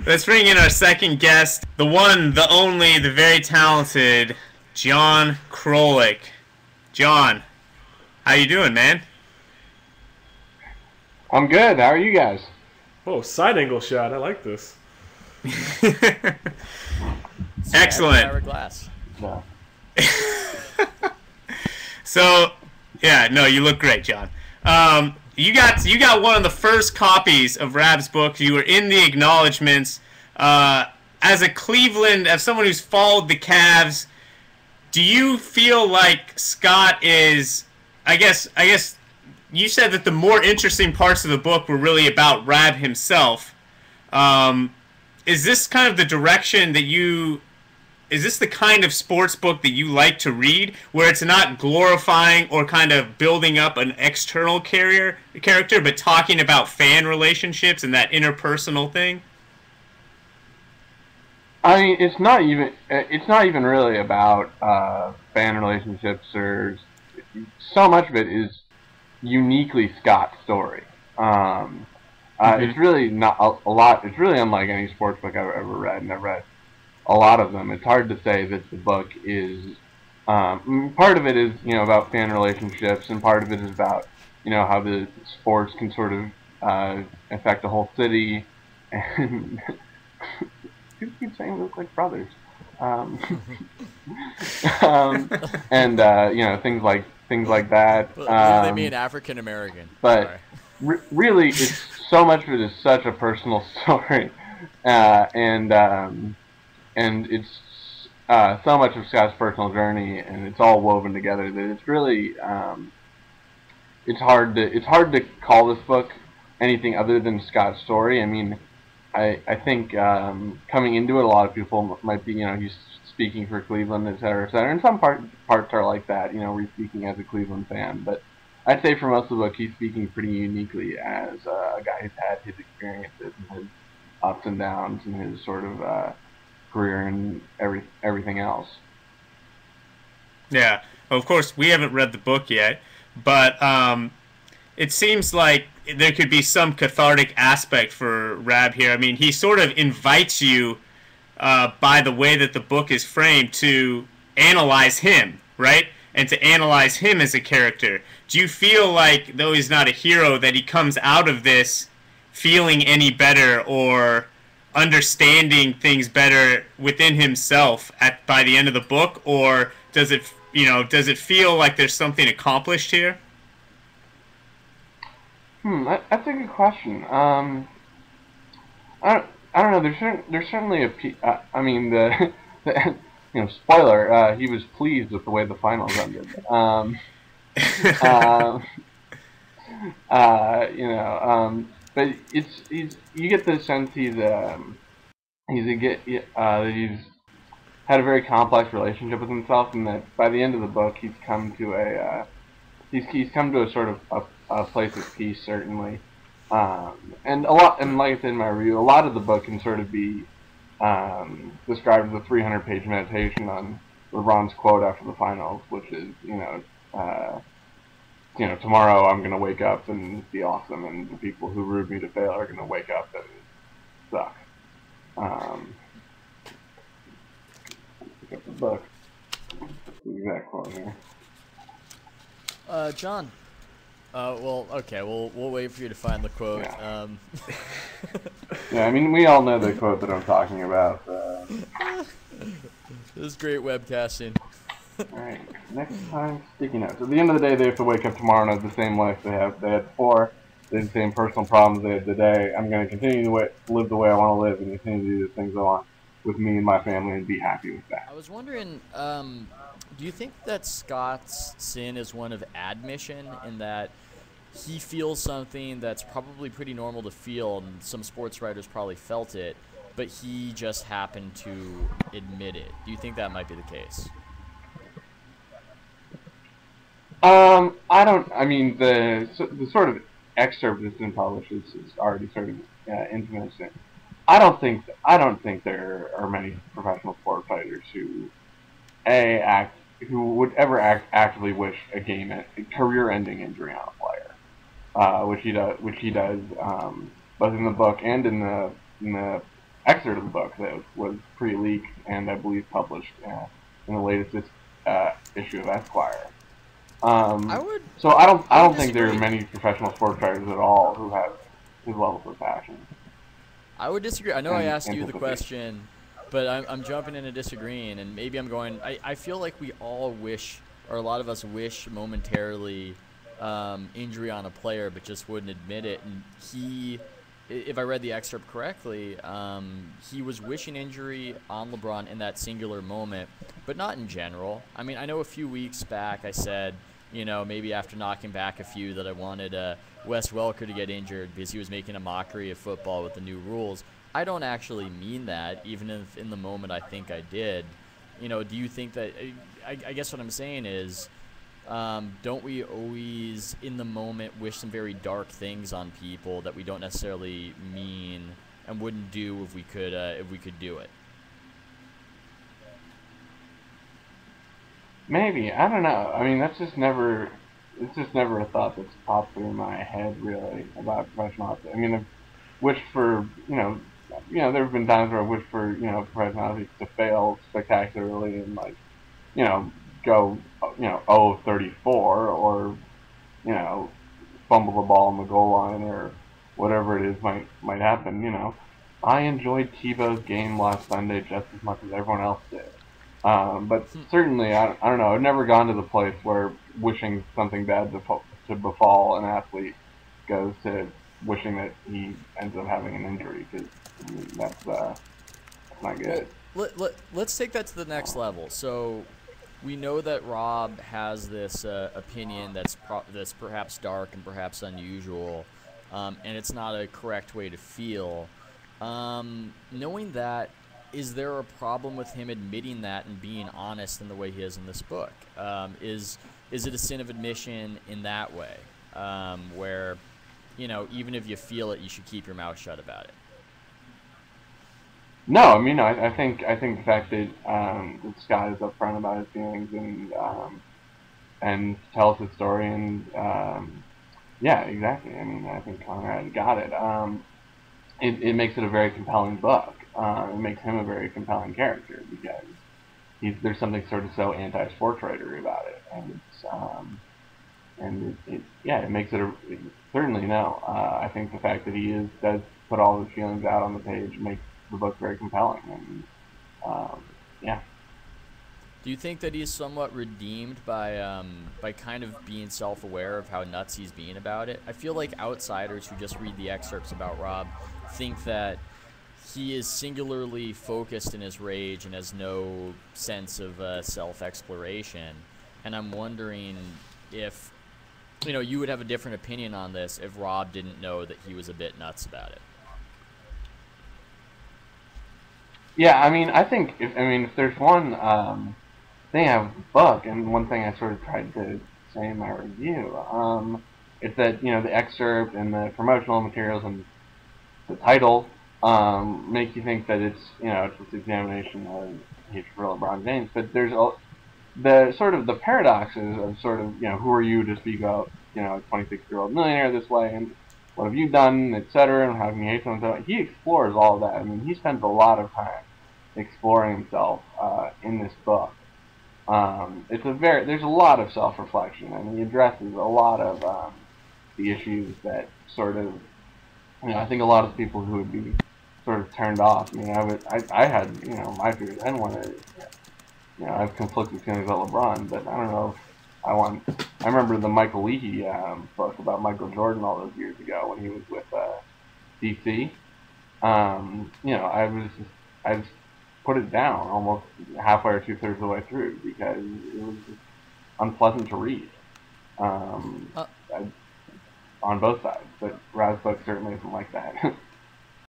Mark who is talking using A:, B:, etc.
A: Let's bring in our second guest, the one, the only, the very talented John Krolik. John, how you doing, man?
B: I'm good. How are you guys?
C: Oh, side angle shot. I like this.
A: Excellent.
D: Hourglass.
B: No.
A: So, yeah, no, you look great, John. You got one of the first copies of Raab's book. You were in the acknowledgments. As someone who's followed the Cavs, do you feel like Scott is? I guess you said that the more interesting parts of the book were really about Raab himself. Is this kind of the direction that you? Is this the kind of sports book that you like to read, where it's not glorifying or kind of building up an external character, but talking about fan relationships and that interpersonal thing?
B: I mean, it's not even really about fan relationships, or so much of it is uniquely Scott's story. It's really not a lot. It's really unlike any sports book I've ever read, and I've read a lot of them. It's hard to say that the book is part of it is about fan relationships, and part of it is about how the sports can sort of affect the whole city. And people keep saying we look like brothers, and things like that.
D: They mean African American.
B: But really, it's so much of it is such a personal story, and it's so much of Scott's personal journey, and it's all woven together that it's really it's hard to call this book anything other than Scott's story. I mean, I think coming into it, a lot of people might be he's speaking for Cleveland, et cetera, and some parts are like that, we're speaking as a Cleveland fan, but I'd say for most of the book he's speaking pretty uniquely as a guy who's had his experiences and his ups and downs and his sort of career and everything else.
A: Yeah, of course we haven't read the book yet, but it seems like there could be some cathartic aspect for Raab here. I mean, he sort of invites you by the way that the book is framed to analyze him, right? And to analyze him as a character. Do you feel like, though he's not a hero, that he comes out of this feeling any better or understanding things better within himself by the end of the book, or does it feel like there's something accomplished here?
B: That's a good question. I don't know. There's certainly I mean, spoiler. He was pleased with the way the finals ended. But you get the sense he's had a very complex relationship with himself, and that by the end of the book he's come to a sort of a place of peace, certainly. And like I said in my review, a lot of the book can sort of be described as a 300-page meditation on LeBron's quote after the finals, which is, tomorrow I'm going to wake up and be awesome, and the people who rued me to fail are going to wake up and suck. Pick up the book. The exact quote here.
D: John. Well, okay, we'll wait for you to find the quote.
B: Yeah. Yeah, I mean, we all know the quote that I'm talking about.
D: This is great webcasting.
B: Alright, next time, sticky notes. At the end of the day, they have to wake up tomorrow and have the same life they had before. They have the same personal problems they had today. I'm going to continue to live the way I want to live and continue to do the things I want with me and my family and be happy with that.
D: I was wondering, do you think that Scott's sin is one of admission, in that he feels something that's probably pretty normal to feel, and some sports writers probably felt it, but he just happened to admit it? Do you think that might be the case?
B: I mean, the sort of excerpt that's been published is already sort of intimate. I don't think there are many professional sport fighters who would ever actively wish a career-ending injury on a player, which he does both in the book and in the excerpt of the book that was pre-leaked and I believe published in the latest issue of Esquire. So I don't think there are many professional sports writers at all who have his levels of passion.
D: I would disagree. I know I asked you the question, but I'm jumping in and disagreeing, and maybe I'm going. I feel like we all wish, or a lot of us wish momentarily, injury on a player, but just wouldn't admit it. And he, if I read the excerpt correctly, he was wishing injury on LeBron in that singular moment, but not in general. I mean, I know a few weeks back I said, maybe after knocking back a few that I wanted Wes Welker to get injured because he was making a mockery of football with the new rules. I don't actually mean that, even if in the moment I think I did. Do you think that I guess what I'm saying is, don't we always, in the moment, wish some very dark things on people that we don't necessarily mean and wouldn't do if we could do it?
B: Maybe, I don't know. I mean, it's just never a thought that's popped through my head really about professional athletes. I mean, I've wished for there have been times where I wished for professional athletes to fail spectacularly and go 0-34 or fumble the ball on the goal line or whatever it is might happen. I enjoyed Tebow's game last Sunday just as much as everyone else did. But certainly, I don't know. I've never gone to the place where wishing something bad to befall an athlete goes to wishing that he ends up having an injury, because that's not good.
D: Let's take that to the next level. So we know that Rob has this opinion that's perhaps dark and perhaps unusual, and it's not a correct way to feel. Knowing that, is there a problem with him admitting that and being honest in the way he is in this book? Is it a sin of admission in that way, where, even if you feel it, you should keep your mouth shut about it?
B: No, I mean, I think the fact that Scott is upfront about his feelings and tells his story, and yeah, exactly. I mean, I think Conrad got it. It makes it a very compelling book. It makes him a very compelling character because there's something sort of so anti-sports writery about it, and it makes it certainly no. I think the fact that he does put all his feelings out on the page makes the book very compelling, and yeah.
D: Do you think that he's somewhat redeemed by kind of being self-aware of how nuts he's being about it? I feel like outsiders who just read the excerpts about Rob think that he is singularly focused in his rage and has no sense of self-exploration. And I'm wondering if, you would have a different opinion on this if Rob didn't know that he was a bit nuts about it.
B: Yeah, I mean, I think if there's one thing I have with the book, and one thing I sort of tried to say in my review, it's that the excerpt and the promotional materials and the title make you think that it's it's this examination of hatred for LeBron James, but there's the paradoxes of who are you to speak about a 26-year-old millionaire this way, and what have you done, etc., and how can you hate someone? He explores all of that. I mean, he spends a lot of time exploring himself in this book. There's a lot of self-reflection, and he addresses a lot of the issues that I think a lot of people who would be sort of turned off. I mean, I had my fears. I didn't want to. I have conflicting feelings about LeBron, but I don't know if I remember the Michael Leahy book about Michael Jordan all those years ago when he was with DC. I just put it down almost halfway or 2/3 of the way through because it was just unpleasant to read on both sides. But Raab's book certainly isn't like that.